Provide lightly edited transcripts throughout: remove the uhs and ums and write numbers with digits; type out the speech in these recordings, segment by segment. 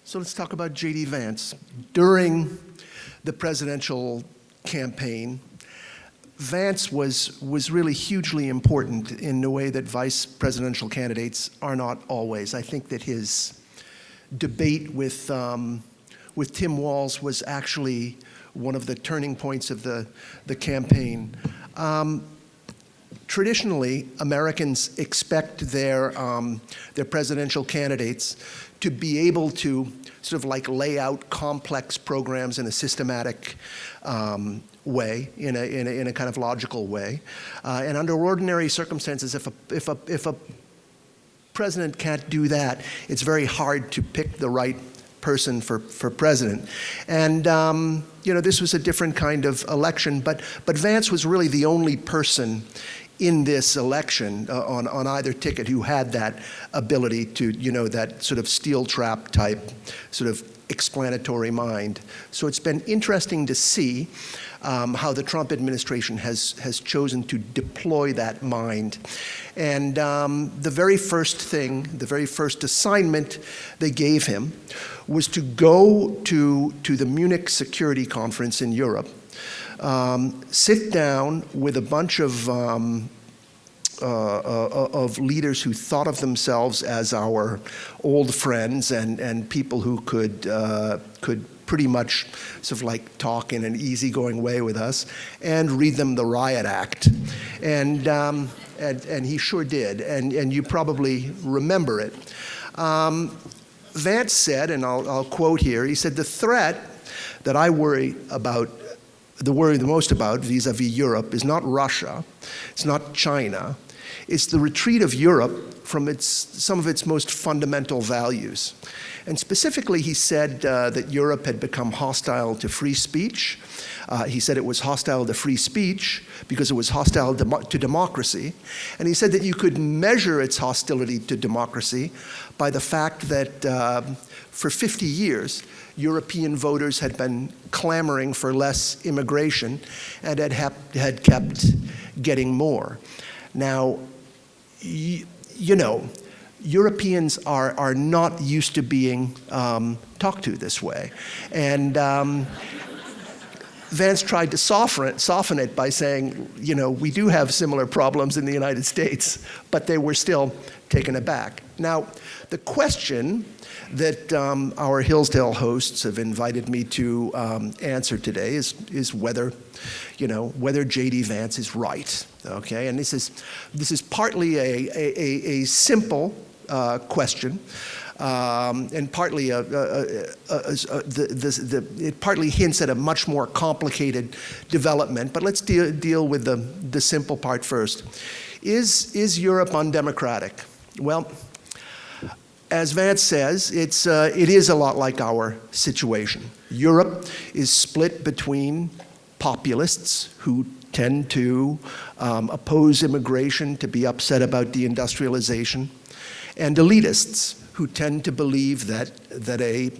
So let's talk about J.D. Vance. During the presidential campaign, Vance was really hugely important in the way that vice presidential candidates are not always. I think that his debate with Tim Walz was actually one of the turning points of the campaign. Traditionally, Americans expect their presidential candidates to be able to sort of like lay out complex programs in a systematic way, in a kind of logical way. And under ordinary circumstances, if a president can't do that, it's very hard to pick the right person for president. And this was a different kind of election, but Vance was really the only person in this election on either ticket who had that ability to, that sort of steel trap type sort of explanatory mind. So it's been interesting to see how the Trump administration has chosen to deploy that mind. And the very first assignment they gave him was to go to the Munich Security Conference in Europe, sit down with a bunch of leaders who thought of themselves as our old friends and people who could pretty much sort of like talk in an easygoing way with us, and read them the Riot Act. And he sure did, and you probably remember it. Vance said, and I'll quote here, he said, "The threat that I worry the most about vis-a-vis Europe is not Russia, it's not China, it's the retreat of Europe from some of its most fundamental values." And specifically, he said that Europe had become hostile to free speech. He said it was hostile to free speech because it was hostile to democracy. And he said that you could measure its hostility to democracy by the fact that for 50 years, European voters had been clamoring for less immigration and had kept getting more. Now, Europeans are not used to being talked to this way. And Vance tried to soften it by saying, we do have similar problems in the United States, but they were still taken aback. Now, the question that our Hillsdale hosts have invited me to answer today is whether J.D. Vance is right. Okay, and this is partly a simple question, and partly it partly hints at a much more complicated development. But let's deal with the simple part first. Is Europe undemocratic? Well, as Vance says, it is a lot like our situation. Europe is split between populists who tend to oppose immigration, to be upset about deindustrialization, and elitists who tend to believe that the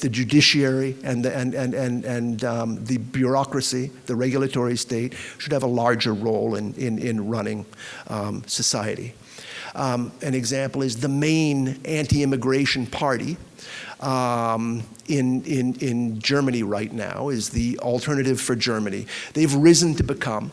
judiciary and the bureaucracy, the regulatory state, should have a larger role in running society. An example is the main anti-immigration party in Germany right now is the Alternative for Germany. They've risen to become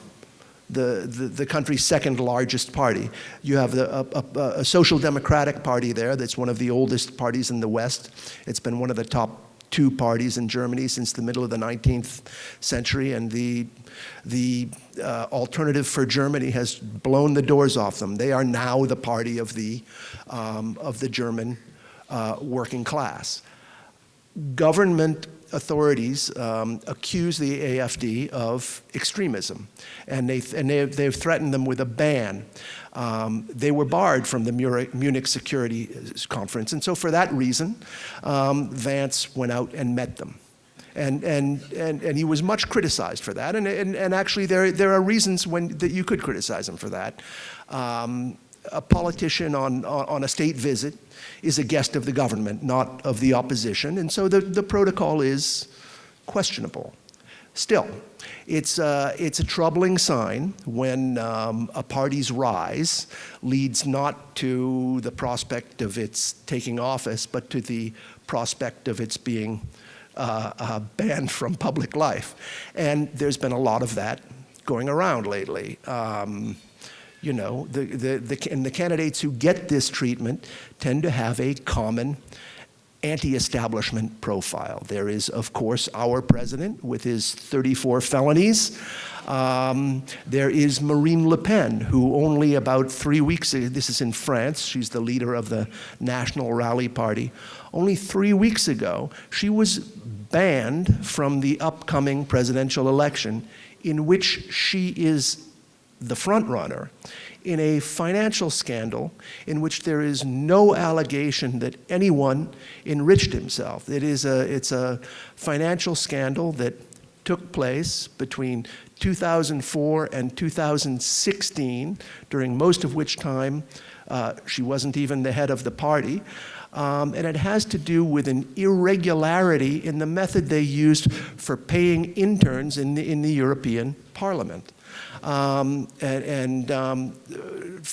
the country's second largest party. You have a social democratic party there that's one of the oldest parties in the West. It's been one of the top two parties in Germany since the middle of the 19th century, and the Alternative for Germany has blown the doors off them. They are now the party of the German working class. Government authorities accuse the AfD of extremism, and they've threatened them with a ban. They were barred from the Munich Security Conference, and so for that reason, Vance went out and met them. And he was much criticized for that, and actually there are reasons that you could criticize him for that. A politician on a state visit is a guest of the government, not of the opposition, and so the protocol is questionable. Still, it's a troubling sign when a party's rise leads not to the prospect of its taking office, but to the prospect of its being banned from public life. And there's been a lot of that going around lately. You know, and the candidates who get this treatment tend to have a common anti-establishment profile. There is, of course, our president with his 34 felonies. There is Marine Le Pen, who only about 3 weeks ago, this is in France, she's the leader of the National Rally Party. Only 3 weeks ago, she was banned from the upcoming presidential election, in which she is the front runner in a financial scandal in which there is no allegation that anyone enriched himself. It's a financial scandal that took place between 2004 and 2016, during most of which time she wasn't even the head of the party. And it has to do with an irregularity in the method they used for paying interns in the European Parliament. For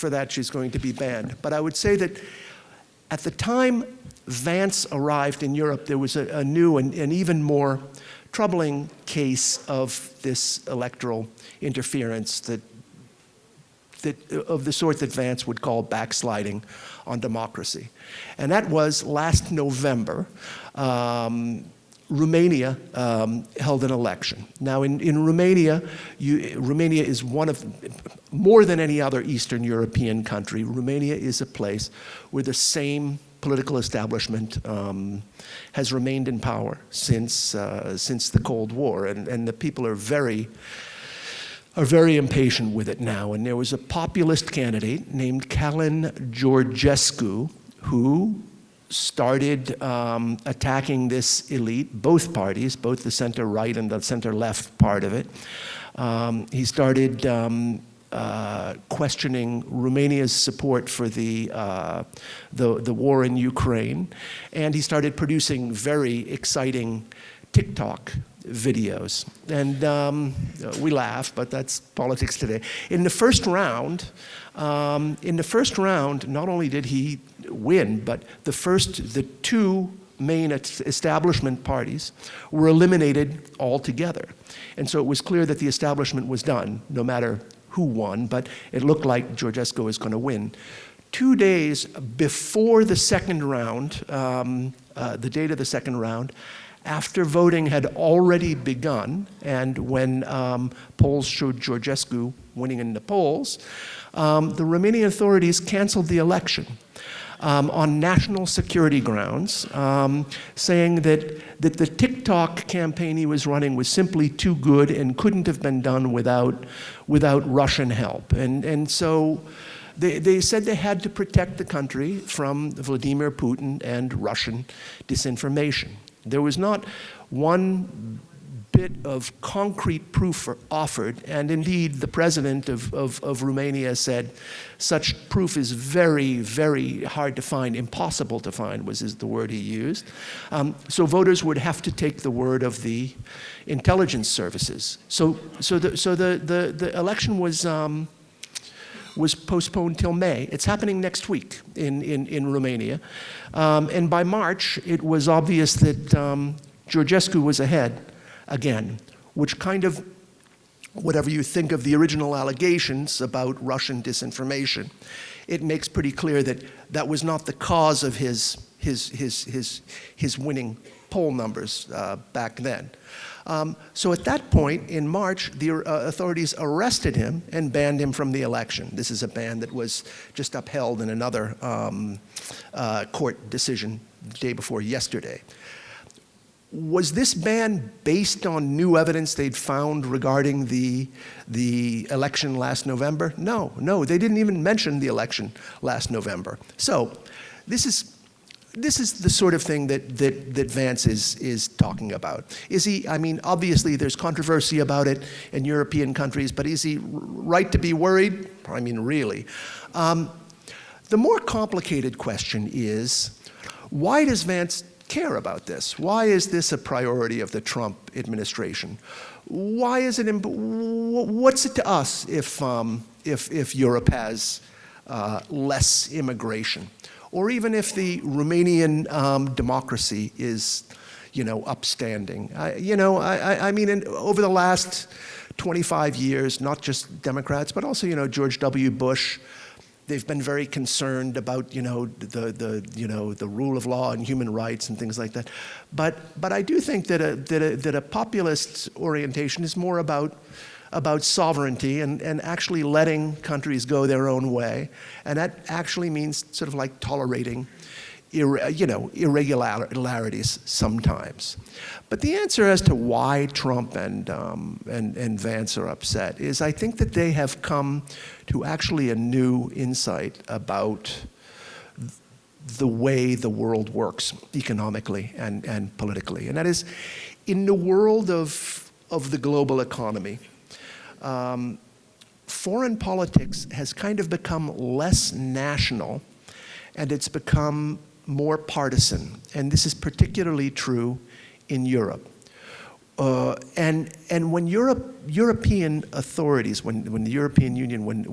that, she's going to be banned. But I would say that at the time Vance arrived in Europe, there was a new and even more troubling case of this electoral interference of the sort that Vance would call backsliding on democracy. And that was last November. Romania held an election. Now in Romania, Romania is one of, more than any other Eastern European country, Romania is a place where the same political establishment has remained in power since the Cold War, and the people are very impatient with it now. And there was a populist candidate named Călin Georgescu who started attacking this elite, both parties, both the center-right and the center-left part of it. He started questioning Romania's support for the war in Ukraine, and he started producing very exciting TikTok videos. And we laugh, but that's politics today. In the first round, not only did he win, but the two main establishment parties were eliminated altogether. And so it was clear that the establishment was done, no matter who won, but it looked like Georgescu was going to win. 2 days before the second round, the date of the second round, after voting had already begun, and when polls showed Georgescu winning in the polls, the Romanian authorities canceled the election on national security grounds, saying that the TikTok campaign he was running was simply too good and couldn't have been done without Russian help. And so they said they had to protect the country from Vladimir Putin and Russian disinformation. There was not one bit of concrete proof offered, and indeed the president of Romania said such proof is very, very hard to find, impossible to find was the word he used. So voters would have to take the word of the intelligence services. So the election was postponed till May. It's happening next week in Romania. And by March, it was obvious that Georgescu was ahead again, which kind of, whatever you think of the original allegations about Russian disinformation, it makes pretty clear that that was not the cause of his winning poll numbers back then. So at that point, in March, the authorities arrested him and banned him from the election. This is a ban that was just upheld in another court decision the day before yesterday. Was this ban based on new evidence they'd found regarding the election last November? No, they didn't even mention the election last November. So this is the sort of thing that Vance is talking about. Is he, I mean, obviously there's controversy about it in European countries, but is he right to be worried? I mean, really. The more complicated question is, why does Vance care about this? Why is this a priority of the Trump administration? Why is it, what's it to us if Europe has less immigration? Or even if the Romanian democracy is, upstanding. I mean, over the last 25 years, not just Democrats, but also, George W. Bush, they've been very concerned about, the rule of law and human rights and things like that. But I do think that a populist orientation is more about sovereignty and actually letting countries go their own way. And that actually means sort of like tolerating irregularities sometimes. But the answer as to why Trump and Vance are upset is I think that they have come to actually a new insight about the way the world works economically and politically. And that is, in the world of the global economy, foreign politics has kind of become less national, and it's become more partisan. And this is particularly true in Europe. And when European authorities, when the European Union, when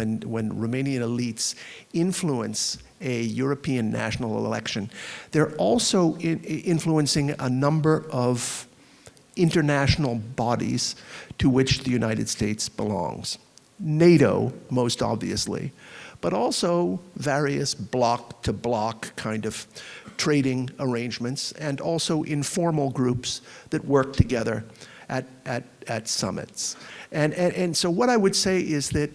Romanian elites influence a European national election, they're also influencing a number of international bodies to which the United States belongs. NATO, most obviously, but also various bloc-to-bloc kind of trading arrangements, and also informal groups that work together at summits. And so what I would say is that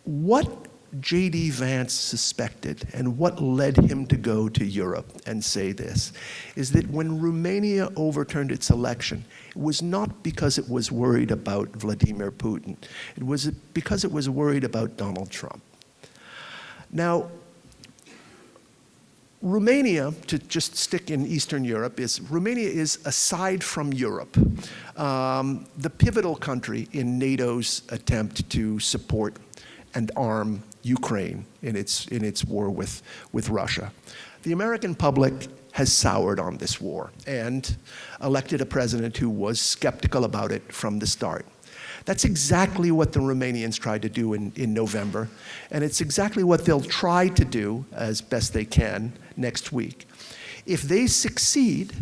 what J.D. Vance suspected and what led him to go to Europe and say this is that when Romania overturned its election, it was not because it was worried about Vladimir Putin. It was because it was worried about Donald Trump. Now, Romania, to just stick in Eastern Europe, Romania is, aside from Europe, the pivotal country in NATO's attempt to support and arm Ukraine in its war with Russia. The American public has soured on this war and elected a president who was skeptical about it from the start. That's exactly what the Romanians tried to do in November, and it's exactly what they'll try to do as best they can next week. If they succeed,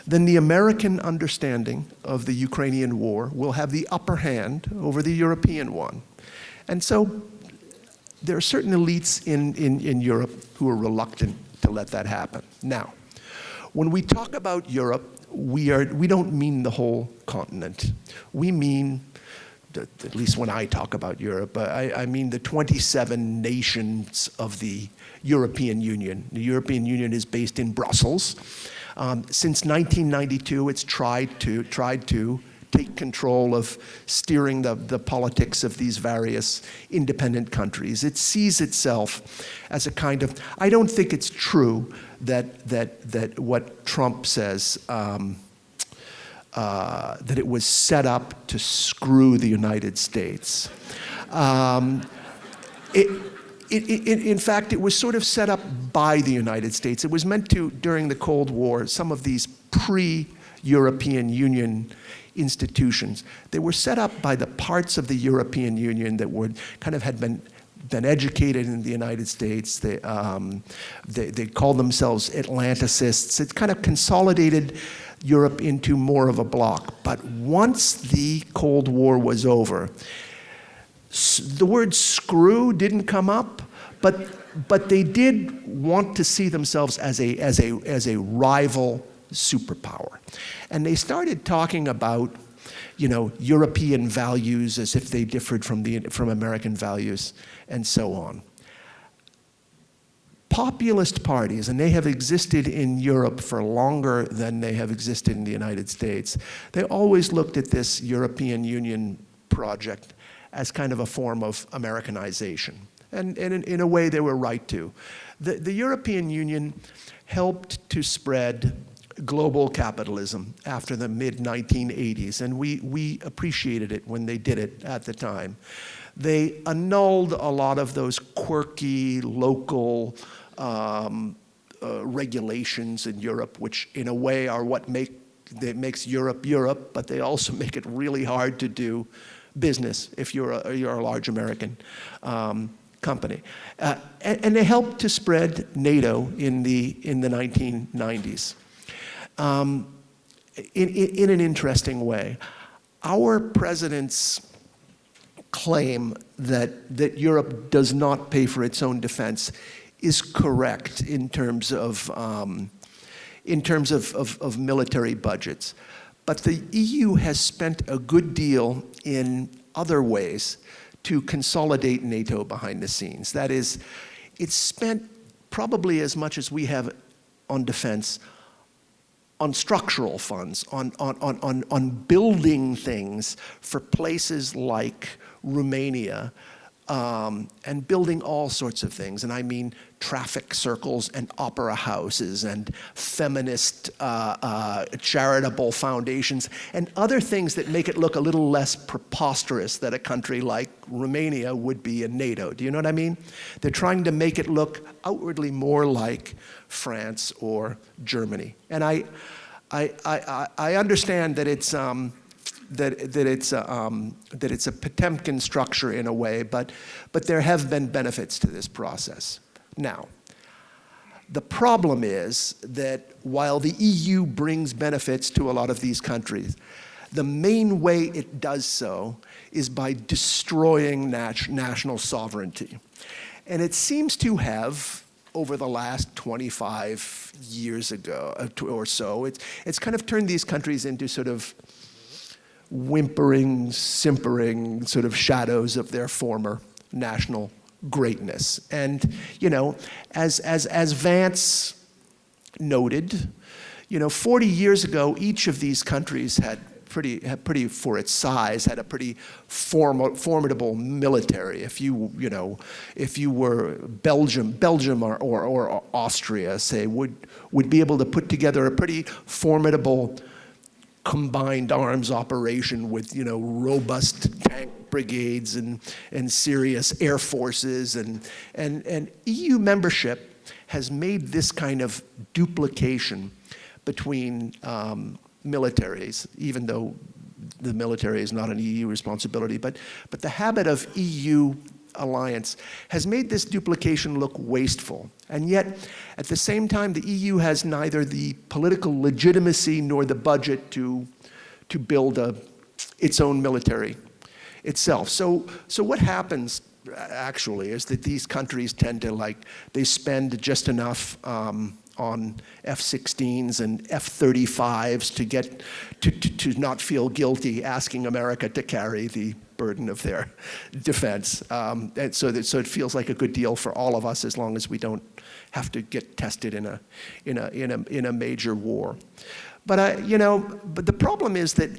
then the American understanding of the Ukrainian war will have the upper hand over the European one. And so there are certain elites in Europe who are reluctant to let that happen. Now, when we talk about Europe, we don't mean the whole continent. We mean, at least when I talk about Europe, I mean the 27 nations of the European Union. The European Union is based in Brussels. Since 1992, it's tried to take control of steering the politics of these various independent countries. It sees itself as a kind of, I don't think it's true that what Trump says, that it was set up to screw the United States. In fact, it was sort of set up by the United States. It was meant to, during the Cold War, some of these pre-European Union institutions, they were set up by the parts of the European Union that were kind of had been educated in the United States. They called themselves Atlanticists. It kind of consolidated Europe into more of a bloc. But once the Cold War was over, the word screw didn't come up, but they did want to see themselves as a rival superpower. And they started talking about, European values as if they differed from American values, and so on. Populist parties, and they have existed in Europe for longer than they have existed in the United States, they always looked at this European Union project as kind of a form of Americanization. And in a way, they were right to. The European Union helped to spread global capitalism after the mid-1980s, and we appreciated it when they did it at the time. They annulled a lot of those quirky, local regulations in Europe, which in a way are what makes Europe Europe, but they also make it really hard to do business if you're a large American company. And they helped to spread NATO in the 1990s. In an interesting way. Our president's claim that Europe does not pay for its own defense is correct in terms of military budgets. But the EU has spent a good deal in other ways to consolidate NATO behind the scenes. That is, it's spent probably as much as we have on defense on structural funds, on building things for places like Romania, and building all sorts of things. And I mean traffic circles and opera houses and feminist charitable foundations and other things that make it look a little less preposterous that a country like Romania would be in NATO. Do you know what I mean? They're trying to make it look outwardly more like France or Germany. And I understand that it's that it's a Potemkin structure in a way, but there have been benefits to this process. Now, the problem is that while the EU brings benefits to a lot of these countries, the main way it does so is by destroying national sovereignty. And it seems to have, over the last 25 years ago or so, it's kind of turned these countries into sort of whimpering, simpering sort of shadows of their former national greatness. And, you know, as Vance noted, you know, 40 years ago, each of these countries had pretty for its size, had a pretty formidable military. If you were Belgium or Austria, say, would be able to put together a pretty formidable combined arms operation with, you know, robust tank brigades and serious air forces, and EU membership has made this kind of duplication between militaries, even though the military is not an EU responsibility, but the habit of EU alliance has made this duplication look wasteful. And yet, at the same time, the EU has neither the political legitimacy nor the budget to build its own military itself. So what happens actually is that these countries tend to they spend just enough on F-16s and F-35s to get to not feel guilty asking America to carry the burden of their defense, and so it feels like a good deal for all of us as long as we don't have to get tested in a major war. But but the problem is that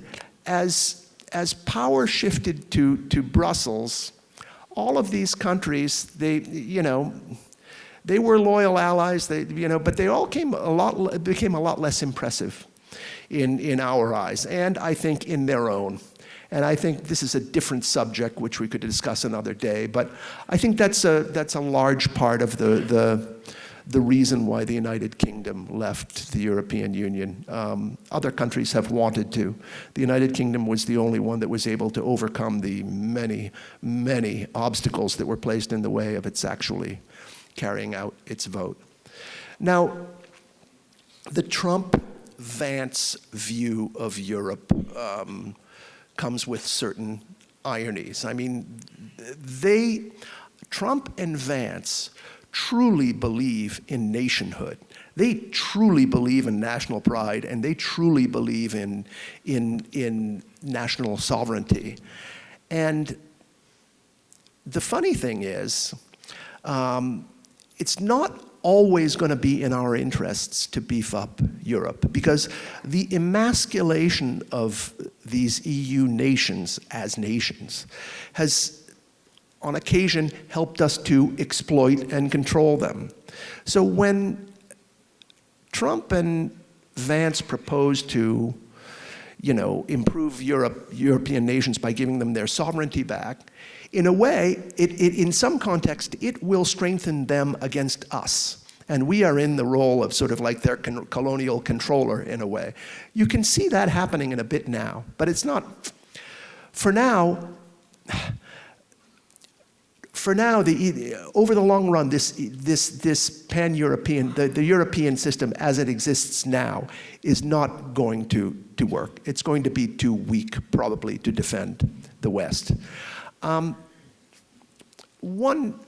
as power shifted to Brussels, all of these countries, they were loyal allies, but they all became a lot less impressive in our eyes, and I think in their own. And I think this is a different subject which we could discuss another day, but I think that's a large part of the reason why the United Kingdom left the European Union. Other countries have wanted to. The United Kingdom was the only one that was able to overcome the many, many obstacles that were placed in the way of its actually carrying out its vote. Now, the Trump-Vance view of Europe comes with certain ironies. I mean, Trump and Vance truly believe in nationhood. They truly believe in national pride, and they truly believe in national sovereignty. And the funny thing is, it's not always going to be in our interests to beef up Europe, because the emasculation of these EU nations as nations has on occasion helped us to exploit and control them. So when Trump and Vance proposed to, improve European nations by giving them their sovereignty back, in a way, in some context, it will strengthen them against us. And we are in the role of sort of like their colonial controller in a way. You can see that happening in a bit now, but it's not, for now, over the long run, this pan-European, the European system as it exists now is not going to work. It's going to be too weak, probably, to defend the West. One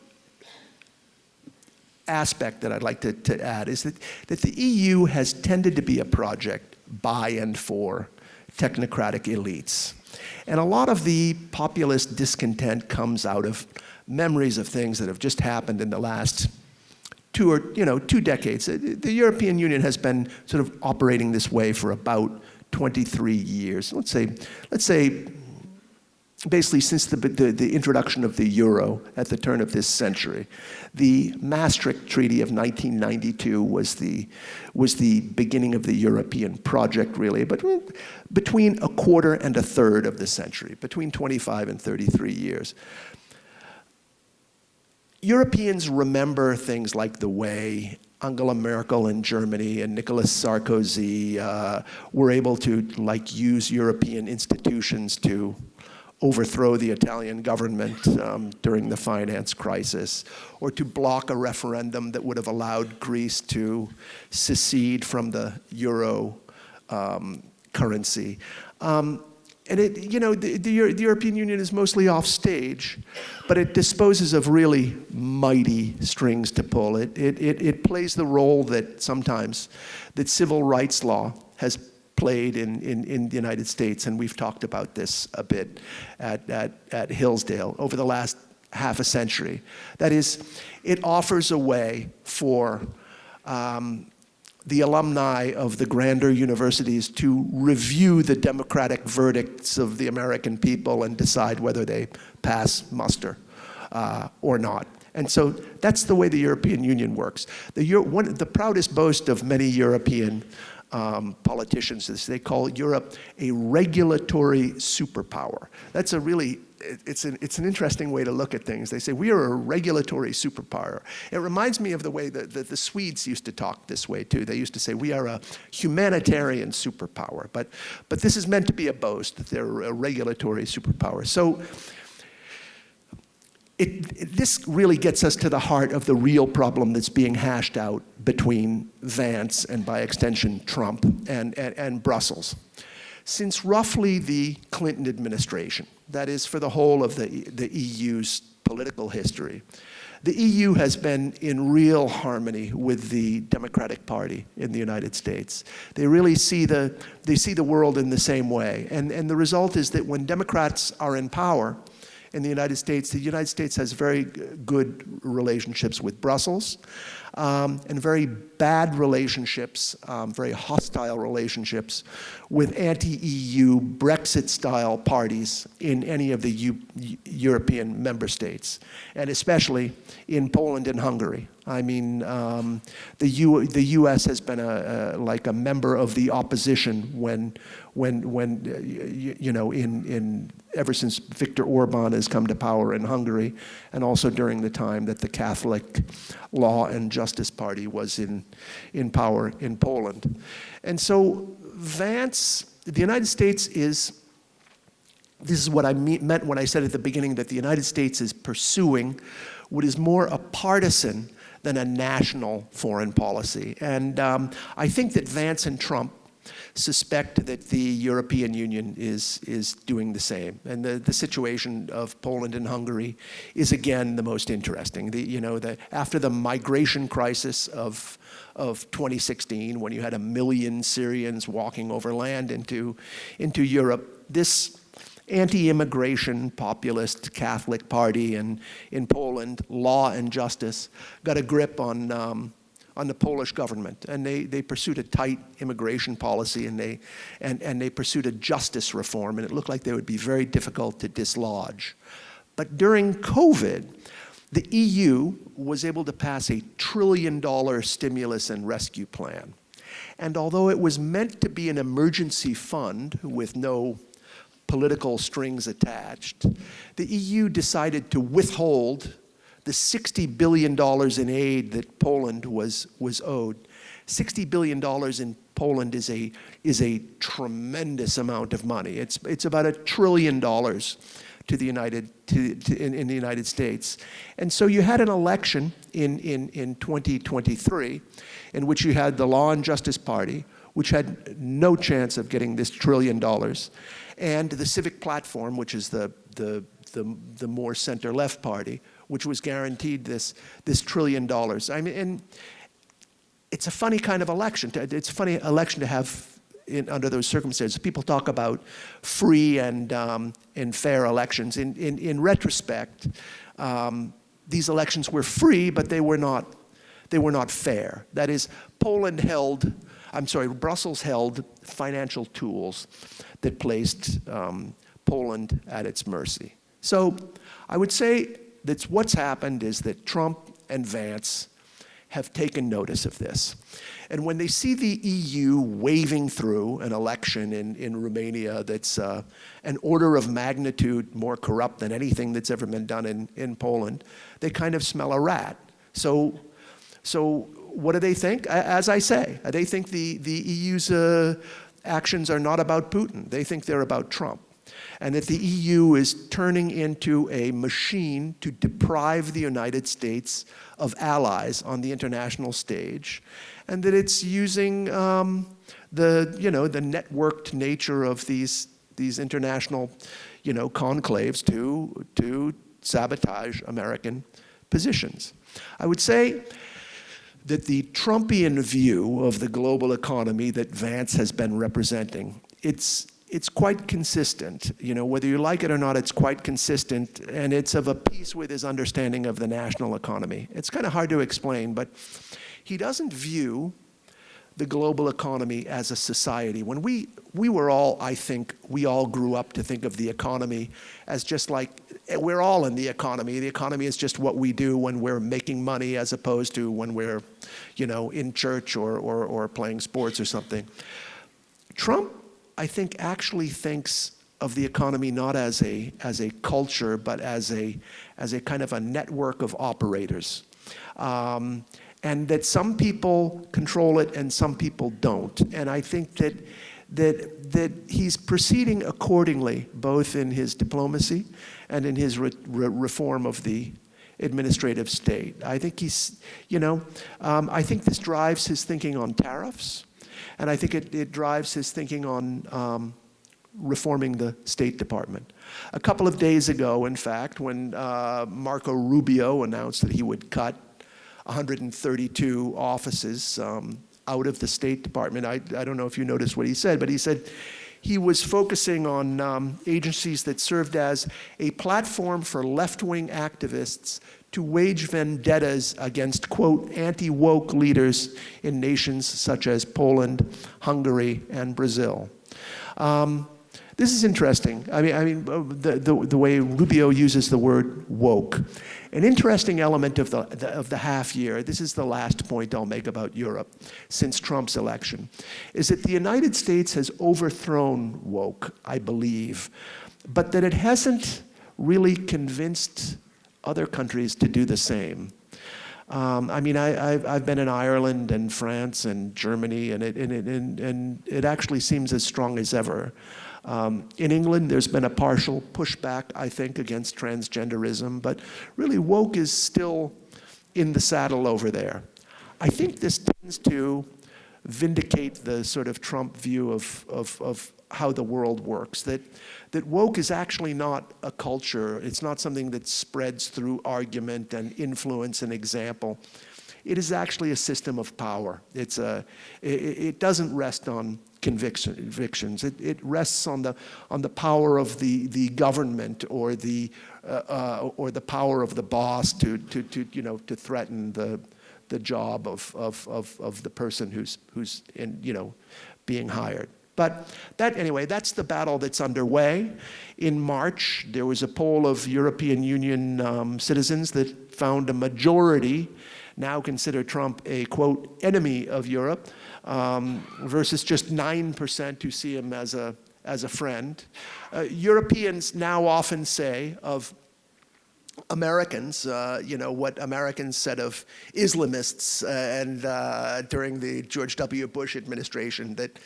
aspect that I'd like to add is that the EU has tended to be a project by and for technocratic elites. And a lot of the populist discontent comes out of memories of things that have just happened in the last 2 decades. The European Union has been sort of operating this way for about 23 years. Let's say basically since the introduction of the euro at the turn of this century. The Maastricht Treaty of 1992 was the beginning of the European project, really, but between a quarter and a third of the century, between 25 and 33 years. Europeans remember things like the way Angela Merkel in Germany and Nicolas Sarkozy were able to use European institutions to overthrow the Italian government during the finance crisis, or to block a referendum that would have allowed Greece to secede from the euro currency. And the European Union is mostly off stage, but it disposes of really mighty strings to pull. It plays the role that sometimes that civil rights law has played in the United States, and we've talked about this a bit at Hillsdale over the last half a century. That is, it offers a way for the alumni of the grander universities to review the democratic verdicts of the American people and decide whether they pass muster or not. And so that's the way the European Union works. The proudest boast of many European politicians is they call Europe a regulatory superpower. That's a really, it's an interesting way to look at things. They say, we are a regulatory superpower. It reminds me of the way that the Swedes used to talk this way too. They used to say, we are a humanitarian superpower. But this is meant to be a boast, that they're a regulatory superpower. So this really gets us to the heart of the real problem that's being hashed out between Vance and, by extension, Trump and Brussels. Since roughly the Clinton administration, that is for the whole of the EU's political history, the EU has been in real harmony with the Democratic Party in the United States. They really see the world in the same way. And the result is that when Democrats are in power, in the United States has very good relationships with Brussels, and very bad relationships, very hostile relationships with anti-EU Brexit-style parties in any of the European member states, and especially in Poland and Hungary. I mean, the U.S. has been like a member of the opposition when ever since Viktor Orban has come to power in Hungary, and also during the time that the Catholic Law and Justice Party was in power in Poland. And so Vance, the United States this is what I meant when I said at the beginning that the United States is pursuing what is more a partisan than a national foreign policy. And I think that Vance and Trump suspect that the European Union is doing the same. And the situation of Poland and Hungary is, again, the most interesting. After the migration crisis of 2016, when you had 1 million Syrians walking over land into Europe, this anti-immigration populist Catholic party in Poland, Law and Justice, got a grip on the Polish government, and they pursued a tight immigration policy, and they pursued a justice reform, and it looked like they would be very difficult to dislodge. But during COVID, the EU was able to pass a $1 trillion stimulus and rescue plan. And although it was meant to be an emergency fund with no political strings attached, the EU decided to withhold the $60 billion in aid that Poland was owed. $60 billion in Poland is a tremendous amount of money. It's about $1 trillion to the in the United States. And so you had an election in 2023 in which you had the Law and Justice Party, which had no chance of getting this $1 trillion, and the Civic Platform, which is the more center-left party, which was guaranteed this $1 trillion. I mean, and it's a funny kind of election. It's a funny election to have under those circumstances. People talk about free and fair elections. In retrospect, these elections were free, but they were not fair. That is, Brussels held financial tools that placed Poland at its mercy. So I would say that what's happened is that Trump and Vance have taken notice of this. And when they see the EU waving through an election in Romania that's an order of magnitude more corrupt than anything that's ever been done in Poland, they kind of smell a rat. So what do they think? As I say, they think the EU's actions are not about Putin. They think they're about Trump. And that the EU is turning into a machine to deprive the United States of allies on the international stage, and that it's using the networked nature of these international conclaves to sabotage American positions. I would say that the Trumpian view of the global economy that Vance has been representing, it's quite consistent. Whether you like it or not, it's quite consistent, and it's of a piece with his understanding of the national economy. It's kind of hard to explain, but he doesn't view the global economy as a society. When we were all, I think, we all grew up to think of the economy as just like, we're all in the economy. The economy is just what we do when we're making money as opposed to when we're, in church or playing sports or something. Trump, I think, actually thinks of the economy not as a culture, but as a kind of a network of operators, and that some people control it and some people don't. And I think that he's proceeding accordingly, both in his diplomacy and in his reform of the administrative state. I think I think this drives his thinking on tariffs. And I think it drives his thinking on reforming the State Department. A couple of days ago, in fact, when Marco Rubio announced that he would cut 132 offices out of the State Department, I don't know if you noticed what he said, but he said he was focusing on agencies that served as a platform for left-wing activists to wage vendettas against, quote, anti-woke leaders in nations such as Poland, Hungary, and Brazil. This is interesting. I mean, the way Rubio uses the word woke. An interesting element of the half year, this is the last point I'll make about Europe since Trump's election, is that the United States has overthrown woke, I believe, but that it hasn't really convinced other countries to do the same. I mean, I've been in Ireland and France and Germany, and it actually seems as strong as ever. In England, there's been a partial pushback, I think, against transgenderism, but really woke is still in the saddle over there. I think this tends to vindicate the sort of Trump view of how the world works, that woke is actually not a culture. It's not something that spreads through argument and influence and example. It is actually a system of power. It doesn't rest on convictions. It rests on the power of the government or the power of the boss to threaten the job of the person who's being hired. But that's the battle that's underway. In March, there was a poll of European Union citizens that found a majority now consider Trump a, quote, enemy of Europe, versus just 9% who see him as a friend. Europeans now often say of Americans, what Americans said of Islamists during the George W. Bush administration, that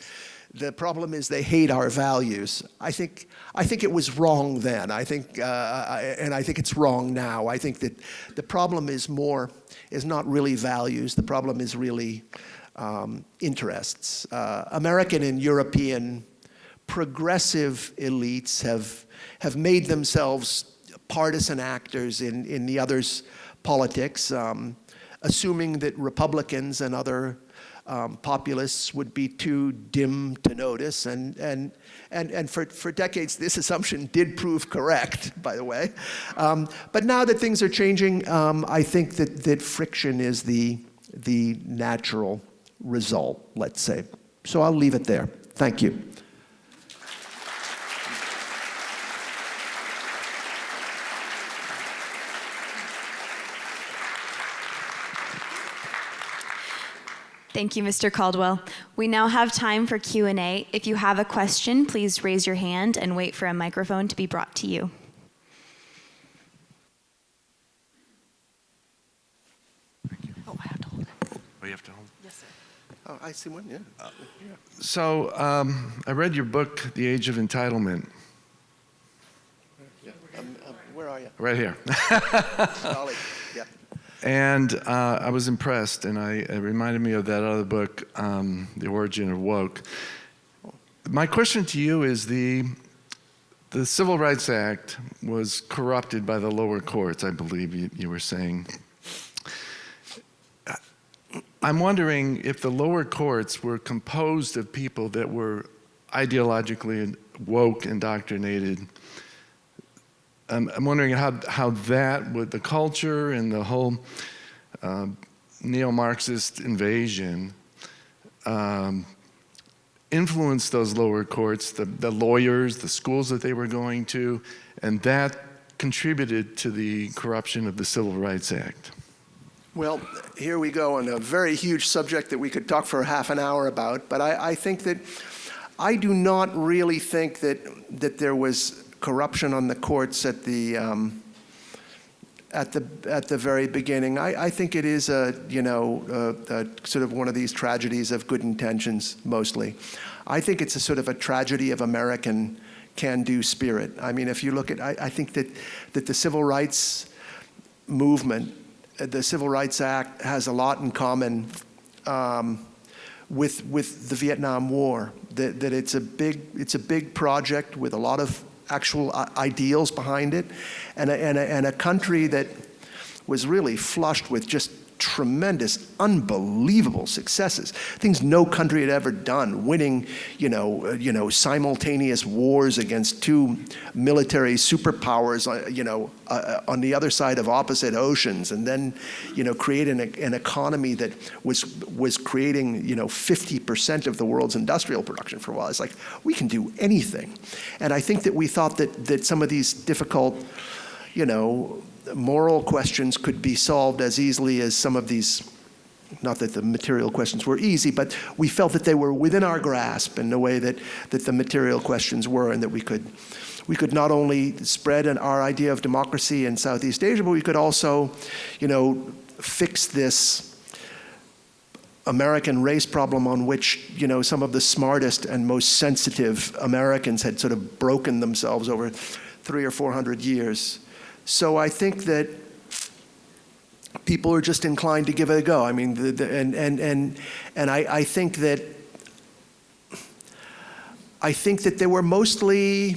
the problem is they hate our values. I think it was wrong then. I think it's wrong now. I think that the problem is not really values. The problem is really interests. American and European progressive elites have made themselves partisan actors in the other's politics, assuming that Republicans and other populists would be too dim to notice, and for decades this assumption did prove correct, by the way. But now that things are changing, I think that friction is the natural result, let's say. So I'll leave it there. Thank you. Thank you, Mr. Caldwell. We now have time for Q&A. If you have a question, please raise your hand and wait for a microphone to be brought to you. Thank you. Oh, I have to hold it. Oh, you have to hold it? Yes, sir. Oh, I see one, yeah. So I read your book, The Age of Entitlement. Yeah. Where are you? Right here. Ollie. Yeah. And I was impressed, and it reminded me of that other book, The Origin of Woke. My question to you is the Civil Rights Act was corrupted by the lower courts, I believe you were saying. I'm wondering if the lower courts were composed of people that were ideologically woke, indoctrinated. I'm wondering how that, with the culture and the whole neo-Marxist invasion, influenced those lower courts, the lawyers, the schools that they were going to, and that contributed to the corruption of the Civil Rights Act. Well, here we go on a very huge subject that we could talk for half an hour about, but I think that I do not really think that there was corruption on the courts at the very beginning. I think it is a sort of one of these tragedies of good intentions mostly. I think it's a sort of a tragedy of American can-do spirit. I mean, if you look at, I think that the civil rights movement, the Civil Rights Act has a lot in common with the Vietnam War. That it's a big project with a lot of actual ideals behind it, and a country that was really flushed with just tremendous, unbelievable successes, things no country had ever done, winning, simultaneous wars against two military superpowers, on the other side of opposite oceans, and then, creating an economy that was creating, 50% of the world's industrial production for a while. It's like, we can do anything. And I think that we thought that some of these difficult, moral questions could be solved as easily as some of these, not that the material questions were easy, but we felt that they were within our grasp in the way that the material questions were, and that we could not only spread our idea of democracy in Southeast Asia, but we could also, fix this American race problem on which, some of the smartest and most sensitive Americans had sort of broken themselves over 300 or 400 years. So I think that people are just inclined to give it a go. I mean, I think that they were mostly,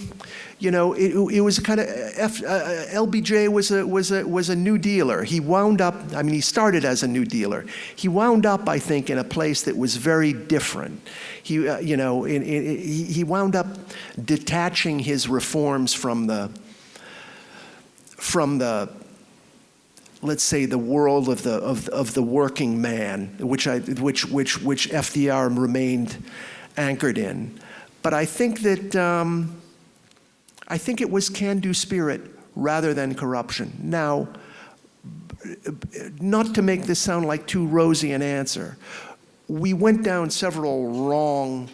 it was kind of LBJ was a New Dealer. He wound up. I mean, he started as a New Dealer. He wound up, I think, in a place that was very different. He wound up detaching his reforms from the, let's say, the world of the working man, which FDR remained anchored in. But I think that it was can-do spirit rather than corruption. Now, not to make this sound like too rosy an answer, we went down several wrong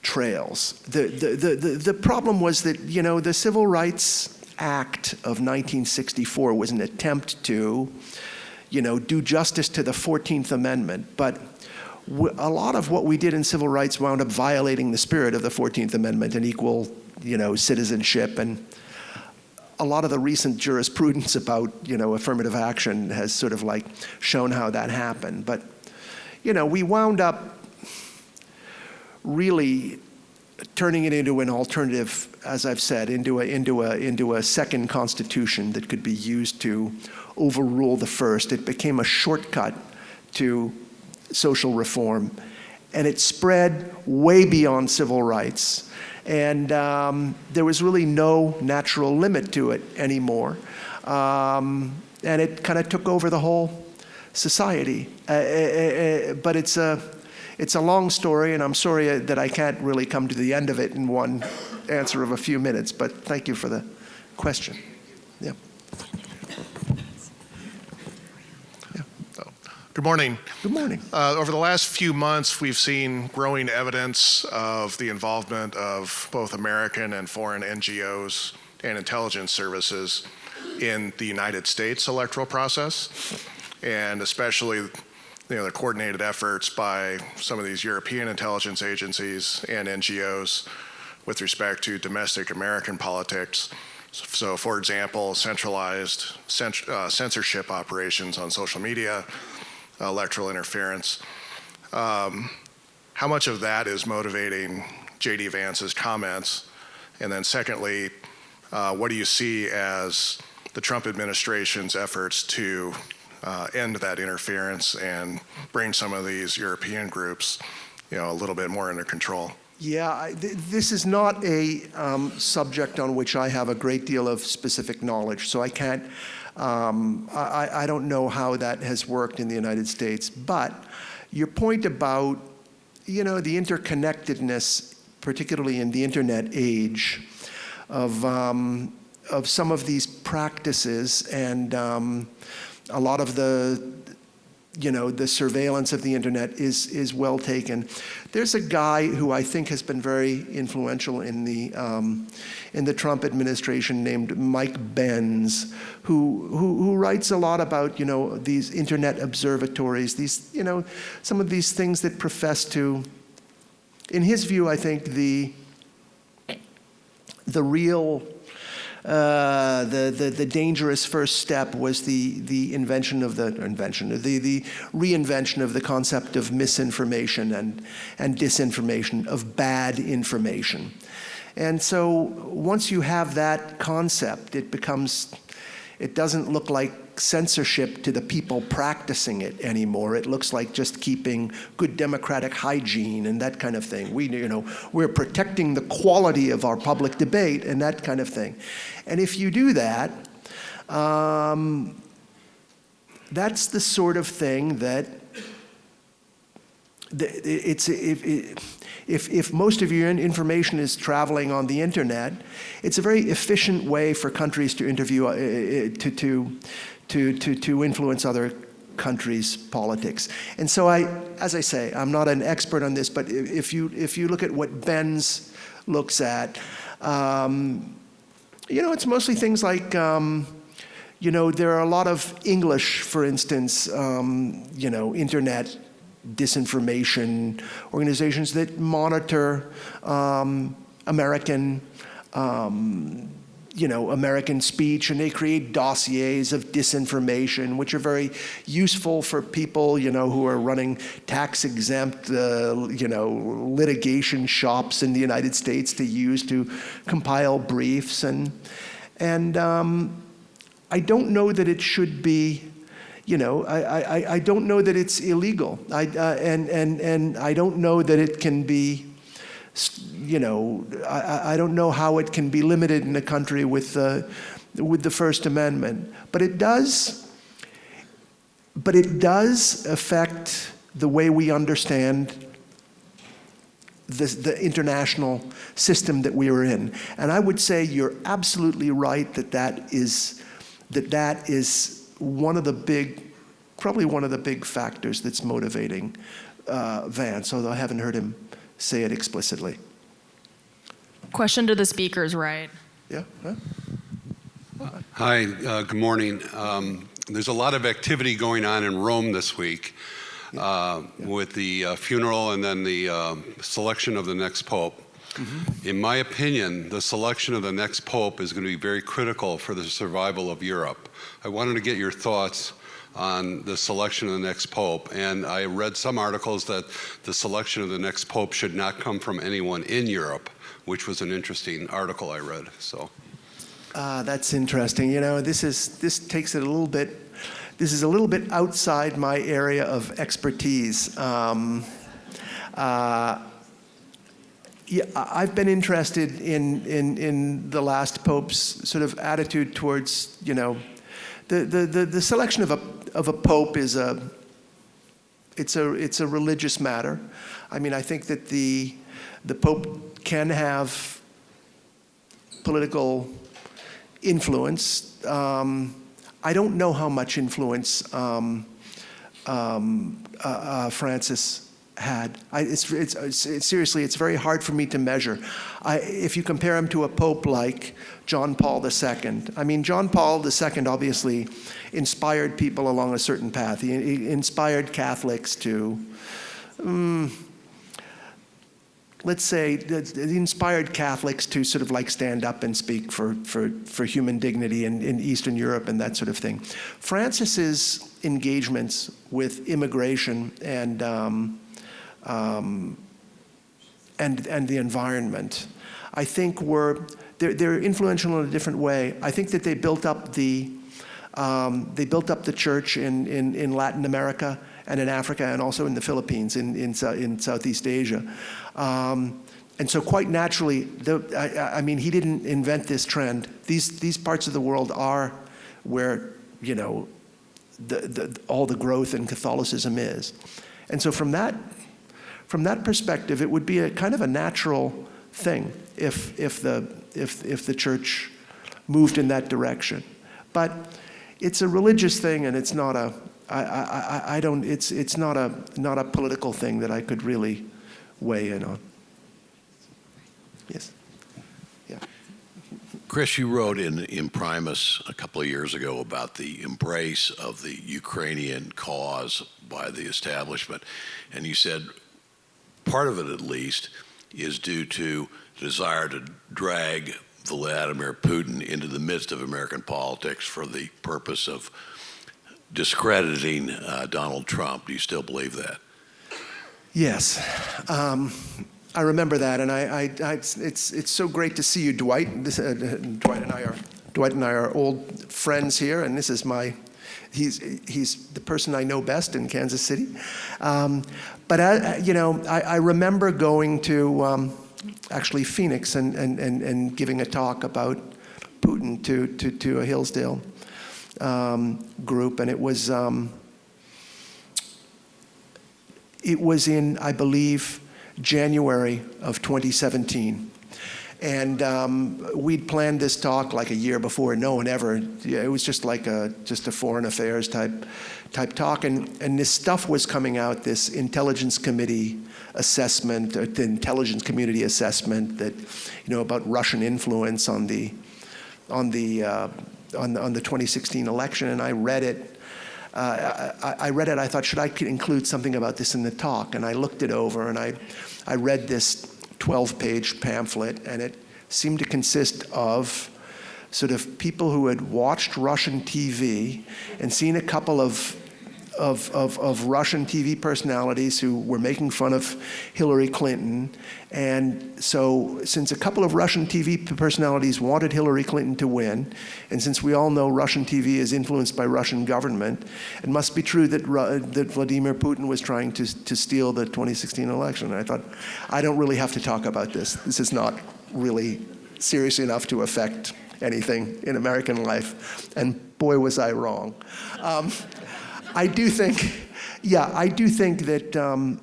trails. The problem was that, the Civil Rights Act of 1964 was an attempt to, do justice to the 14th Amendment. But a lot of what we did in civil rights wound up violating the spirit of the 14th Amendment and equal, citizenship. And a lot of the recent jurisprudence about, affirmative action has sort of like shown how that happened. But, we wound up really turning it into an alternative, as I've said, into a second constitution that could be used to overrule the first. It became a shortcut to social reform, and it spread way beyond civil rights. And there was really no natural limit to it anymore. And it kind of took over the whole society. But it's a long story, and I'm sorry that I can't really come to the end of it in one answer of a few minutes, but thank you for the question. Yeah. Good morning. Good morning. Over the last few months, we've seen growing evidence of the involvement of both American and foreign NGOs and intelligence services in the United States electoral process, and especially the coordinated efforts by some of these European intelligence agencies and NGOs with respect to domestic American politics. So, for example, centralized censorship operations on social media, electoral interference. How much of that is motivating J.D. Vance's comments? And then secondly, what do you see as the Trump administration's efforts to end that interference and bring some of these European groups, a little bit more under control? Yeah, this is not a subject on which I have a great deal of specific knowledge, so I can't, I don't know how that has worked in the United States. But your point about, the interconnectedness, particularly in the internet age, of some of these practices and a lot of the surveillance of the internet is well taken. There's a guy who I think has been very influential in the Trump administration named Mike Benz, who writes a lot about these internet observatories, these some of these things that profess to, in his view, I think the real. The dangerous first step was the reinvention of the concept of misinformation and disinformation, of bad information. And so once you have that concept, it doesn't look like censorship to the people practicing it anymore. It looks like just keeping good democratic hygiene and that kind of thing. We're protecting the quality of our public debate and that kind of thing. And if you do that, that's the sort of thing that if most of your information is traveling on the internet, it's a very efficient way for countries to to influence other countries' politics. And so as I say, I'm not an expert on this, but if you look at what Benz looks at, it's mostly things like, there are a lot of English, for instance, internet disinformation organizations that monitor American American speech, and they create dossiers of disinformation, which are very useful for people, who are running tax-exempt, litigation shops in the United States to use to compile briefs. And I don't know that it should be, I don't know that it's illegal. And I don't know that it can be, I don't know how it can be limited in a country with the First Amendment. But it does affect the way we understand the international system that we are in. And I would say you're absolutely right that is one of the probably one of the big factors that's motivating Vance, although I haven't heard him say it explicitly. Question to the speakers, right? Yeah? Huh? Hi, good morning. There's a lot of activity going on in Rome this week with the funeral and then the selection of the next pope. Mm-hmm. In my opinion, the selection of the next pope is going to be very critical for the survival of Europe. I wanted to get your thoughts on the selection of the next pope, and I read some articles that the selection of the next pope should not come from anyone in Europe, which was an interesting article I read. So. That's interesting. You know, this takes it a little bit. This is a little bit outside my area of expertise. Yeah, I've been interested in the last pope's sort of attitude towards, you know, the selection of a pope is it's a religious matter. I mean, I think that the pope can have political influence. I don't know how much influence Francis had. Seriously, it's very hard for me to measure. If you compare him to a pope like John Paul II, I mean, John Paul II obviously inspired people along a certain path. He inspired Catholics to, let's say, he inspired Catholics to sort of like stand up and speak for human dignity in Eastern Europe and that sort of thing. Francis's engagements with immigration and the environment, I think they're influential in a different way. I think that they built up the church in Latin America and in Africa and also in the Philippines, in Southeast Asia. And so quite naturally, I mean, he didn't invent this trend. These parts of the world are where, you know, all the growth in Catholicism is. And so from that perspective, it would be a kind of a natural thing if the church moved in that direction. But it's a religious thing, and it's not a it's not a political thing that I could really weigh in on. Yes. Yeah. Chris, you wrote in Primus a couple of years ago about the embrace of the Ukrainian cause by the establishment, and you said part of it, at least, is due to desire to drag Vladimir Putin into the midst of American politics for the purpose of discrediting Donald Trump. Do you still believe that? Yes. I remember that, and it's so great to see you, Dwight. Dwight and I are old friends here, and this is he's the person I know best in Kansas City. But you know, I remember going to actually Phoenix and giving a talk about Putin to a Hillsdale group, and it was in, I believe, January of 2017. And we'd planned this talk like a year before. No one ever, it was just like a foreign affairs type talk. And this stuff was coming out, this intelligence committee assessment, the intelligence community assessment that, you know, about Russian influence on the 2016 election. And I read it. I thought, should I include something about this in the talk? And I looked it over, and I read this 12-page pamphlet, and it seemed to consist of sort of people who had watched Russian TV and seen a couple of Russian TV personalities who were making fun of Hillary Clinton. And so since a couple of Russian TV personalities wanted Hillary Clinton to win, and since we all know Russian TV is influenced by Russian government, it must be true that Vladimir Putin was trying to steal the 2016 election. And I thought, I don't really have to talk about this. This is not really serious enough to affect anything in American life. And boy, was I wrong. I do think that,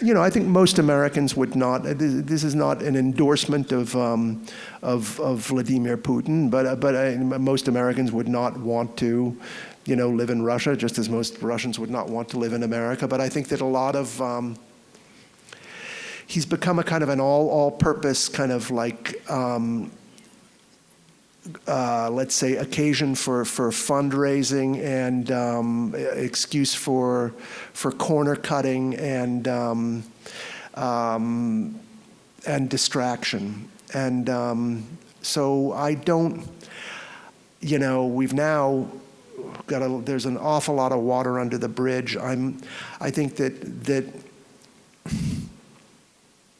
you know, I think most Americans would not, this is not an endorsement of Vladimir Putin, but most Americans would not want to, you know, live in Russia, just as most Russians would not want to live in America. But I think that a lot of, he's become a kind of an all-purpose kind of like let's say, occasion for fundraising and excuse for corner cutting and distraction. And so I don't, we've now got there's an awful lot of water under the bridge. I think that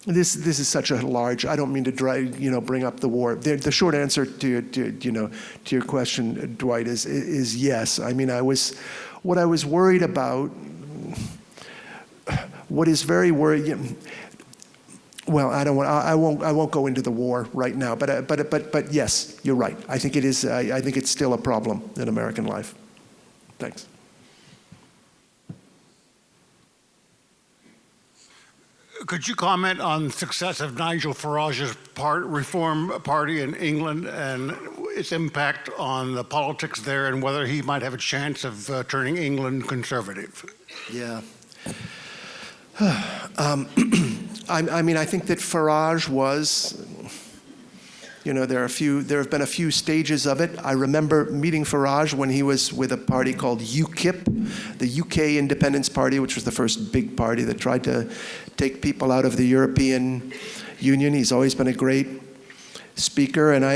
this is such a large. I don't mean to bring up the war. The short answer to your question, Dwight, is yes. I mean, what I was worried about. What is very worrying. Well, I won't go into the war right now. But yes, you're right. I think it is. I think it's still a problem in American life. Thanks. Could you comment on the success of Nigel Farage's Reform Party in England and its impact on the politics there, and whether he might have a chance of turning England conservative? Yeah. I mean, I think that Farage was, there have been a few stages of it. I remember meeting Farage when he was with a party called UKIP, the UK Independence Party, which was the first big party that tried to take people out of the European Union. He's always been a great speaker, and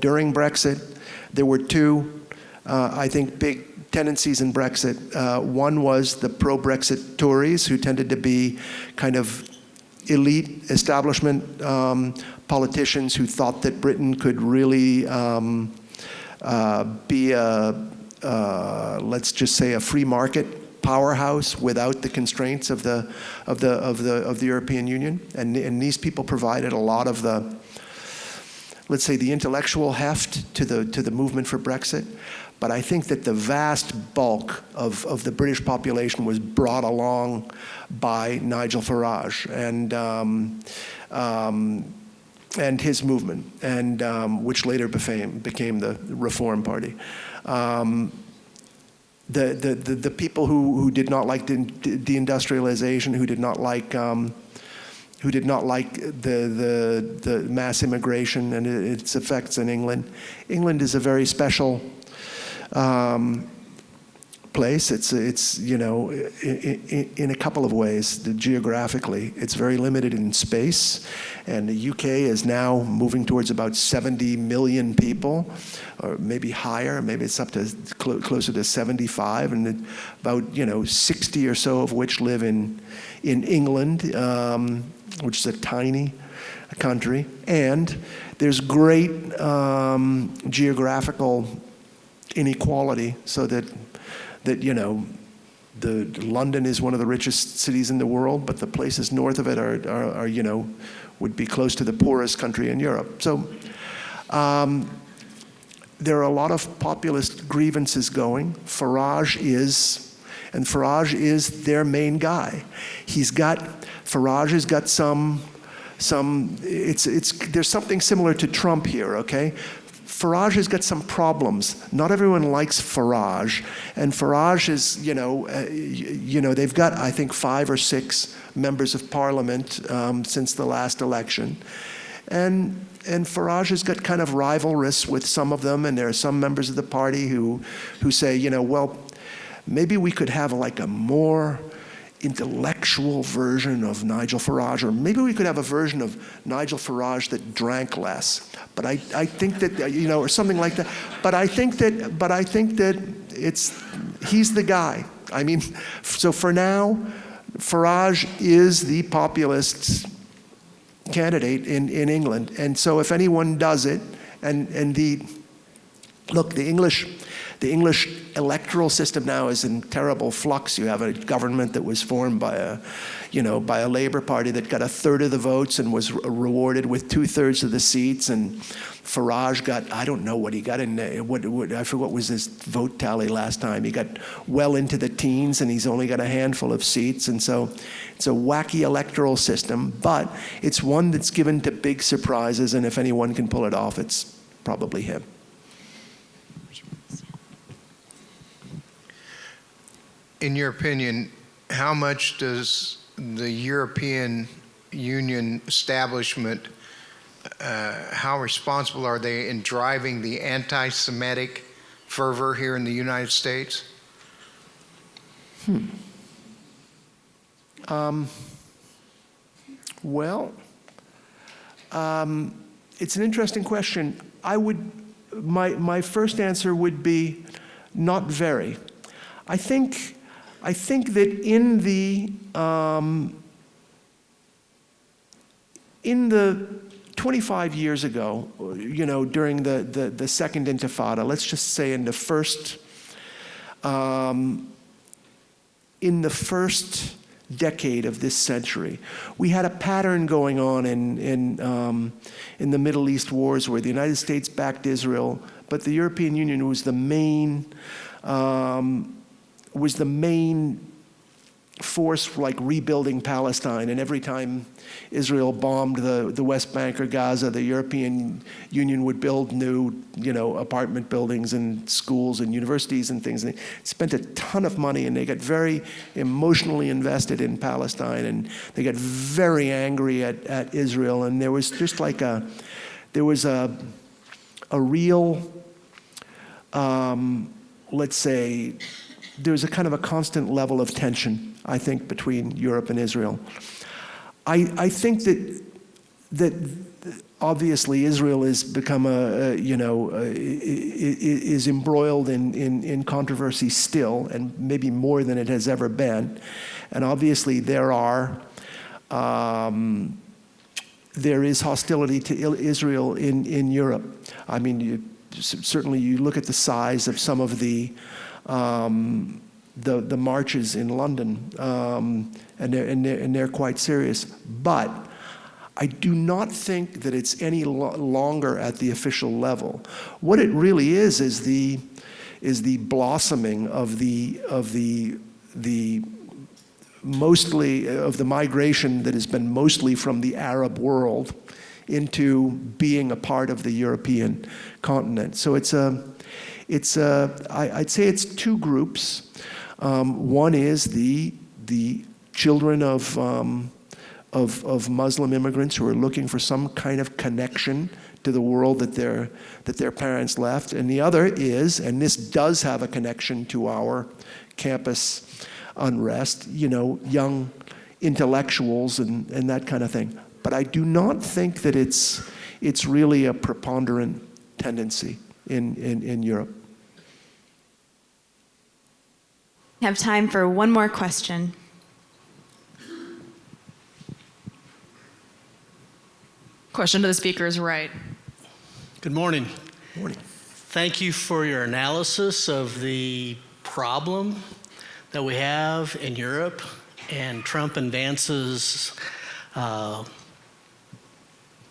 during Brexit, there were two, I think, big tendencies in Brexit. One was the pro-Brexit Tories, who tended to be kind of elite establishment politicians who thought that Britain could really be let's just say, a free market powerhouse without the constraints of the European Union. And these people provided a lot of the, let's say, the intellectual heft to the movement for Brexit. But I think that the vast bulk of the British population was brought along by Nigel Farage and his movement, and which later became the Reform Party. The people who did not like deindustrialization, who did not like the mass immigration and its effects in England. England is a very special place. It's in a couple of ways. Geographically, it's very limited in space, and the UK is now moving towards about 70 million people, or maybe higher. Maybe it's up to closer to 75, and about 60 or so of which live in England, which is a tiny country. And there's great geographical inequality, so that London is one of the richest cities in the world, but the places north of it are would be close to the poorest country in Europe. So there are a lot of populist grievances going. Farage is their main guy. Farage has got some there's something similar to Trump here, okay? Farage has got some problems. Not everyone likes Farage, and Farage is, they've got, I think, 5 or 6 members of parliament since the last election, and Farage has got kind of rivalrous with some of them, and there are some members of the party who say, well, maybe we could have like a more intellectual version of Nigel Farage, or maybe we could have a version of Nigel Farage that drank less. But I think that, or something like that. But I think that he's the guy. I mean, so for now, Farage is the populist candidate in England. And so if anyone does it, the English electoral system now is in terrible flux. You have a government that was formed by a Labour Party that got 1/3 of the votes and was rewarded with 2/3 of the seats. And Farage got, I don't know what he got in, I forget what was his vote tally last time. He got well into the teens, and he's only got a handful of seats. And so it's a wacky electoral system, but it's one that's given to big surprises. And if anyone can pull it off, it's probably him. In your opinion, how much does the European Union establishment how responsible are they in driving the anti-Semitic fervor here in the United States? Well, it's an interesting question. My first answer would be not very. I think that in the 25 years ago, during the Second Intifada, let's just say in the first decade of this century, we had a pattern going on in the Middle East wars where the United States backed Israel, but the European Union was the main force for like rebuilding Palestine. And every time Israel bombed the West Bank or Gaza, the European Union would build new, apartment buildings and schools and universities and things. And they spent a ton of money, and they got very emotionally invested in Palestine, and they got very angry at Israel. And there was just like a real, let's say, there's a kind of a constant level of tension, I think, between Europe and Israel. I think that obviously Israel has become is embroiled in controversy still, and maybe more than it has ever been. And obviously there is hostility to Israel in Europe. I mean, certainly you look at the size of some of the marches in London, and they're quite serious. But I do not think that it's any longer at the official level. What it really is the blossoming of the migration that has been mostly from the Arab world into being a part of the European continent. So I'd say it's two groups. One is the children of Muslim immigrants who are looking for some kind of connection to the world that their parents left, and the other is, and this does have a connection to our campus unrest, young intellectuals and that kind of thing. But I do not think that it's really a preponderant tendency in Europe. We have time for one more question. Question to the speaker's right. Good morning. Morning. Thank you for your analysis of the problem that we have in Europe and Trump and Vance's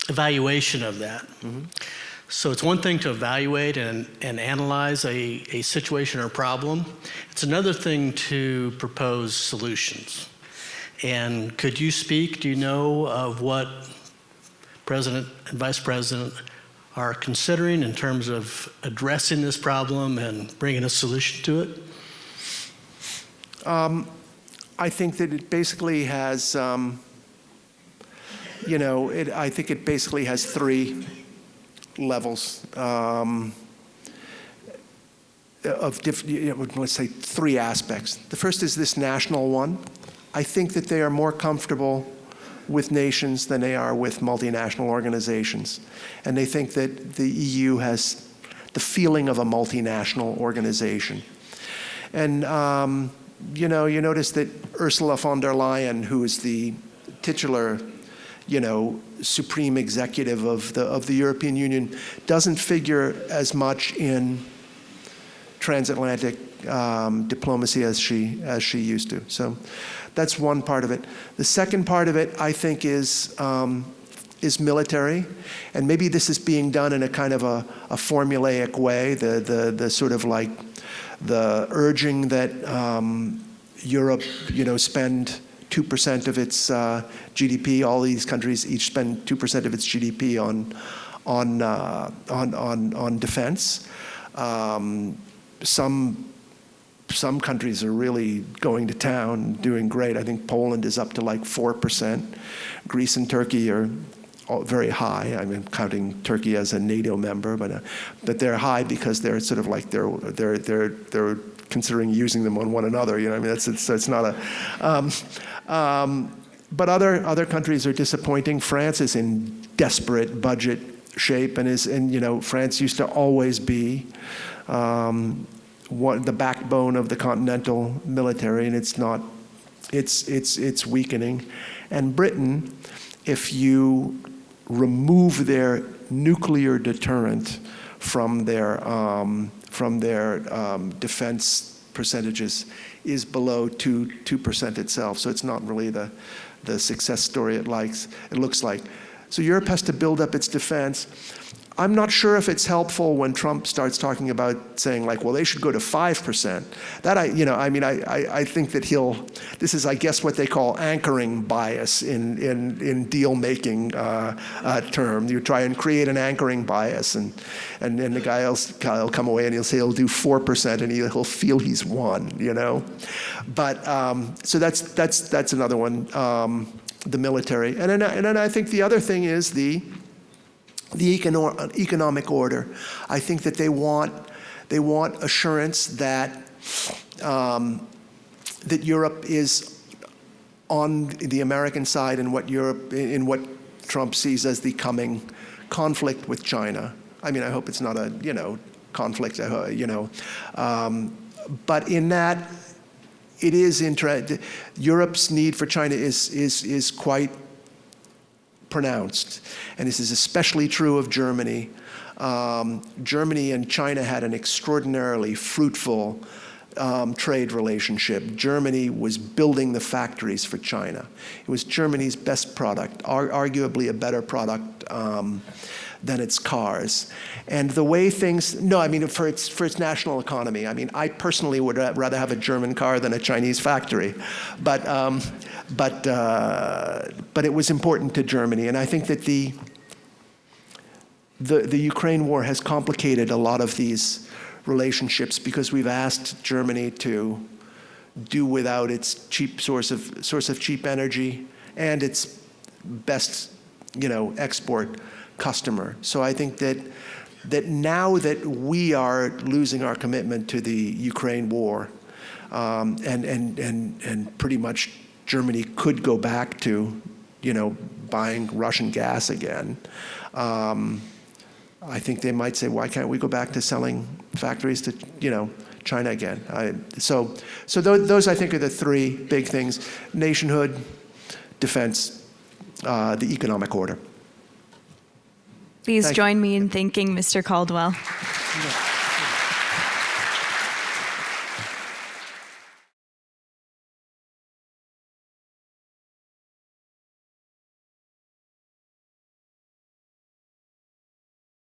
evaluation of that. Mm-hmm. So it's one thing to evaluate and analyze a situation or problem. It's another thing to propose solutions. And could you speak, do you know of what President and Vice President are considering in terms of addressing this problem and bringing a solution to it? I think that it basically has, I think it basically has three levels let's say three aspects. The first is this national one. I think that they are more comfortable with nations than they are with multinational organizations. And they think that the EU has the feeling of a multinational organization. And, you notice that Ursula von der Leyen, who is the titular, supreme executive of the European Union, doesn't figure as much in transatlantic diplomacy as she used to. So that's one part of it. The second part of it, I think, is military, and maybe this is being done in a kind of a formulaic way. The sort of like the urging that Europe, spend 2% of its GDP. All these countries each spend 2% of its GDP on defense. Some countries are really going to town, doing great. I think Poland is up to like 4%. Greece and Turkey are very high. I mean, counting Turkey as a NATO member, but they're high because they're sort of like they're considering using them on one another. You know, I mean, it's not a. But other countries are disappointing. France is in desperate budget shape, and you know, France used to always be the backbone of the continental military, and it's not. It's weakening, and Britain, if you remove their nuclear deterrent from their defense percentages, is below 2% itself. So it's not really the success story it looks like. So Europe has to build up its defense. I'm not sure if it's helpful when Trump starts talking about saying like, well, they should go to 5%. That I think that this is, I guess, what they call anchoring bias in deal making term. You try and create an anchoring bias, and the guy will come away and he'll say he'll do 4%, and he'll feel he's won, you know. But so that's another one, the military, and then I think the other thing is the economic order. I think that they want assurance that that Europe is on the American side in what Trump sees as the coming conflict with China. I mean, I hope it's not a conflict, but in that it is Europe's need for China is quite pronounced, and this is especially true of Germany. Germany and China had an extraordinarily fruitful trade relationship. Germany was building the factories for China. It was Germany's best product, arguably a better product than its cars. And the way for its national economy. I mean, I personally would rather have a German car than a Chinese factory, but it was important to Germany. And I think that the Ukraine war has complicated a lot of these relationships because we've asked Germany to do without its cheap source of cheap energy and its best, export customer. So I think that now that we are losing our commitment to the Ukraine war, and pretty much Germany could go back to, buying Russian gas again. I think they might say, why can't we go back to selling factories to, China again? So those I think are the three big things: nationhood, defense, the economic order. Please join me in thanking Mr. Caldwell.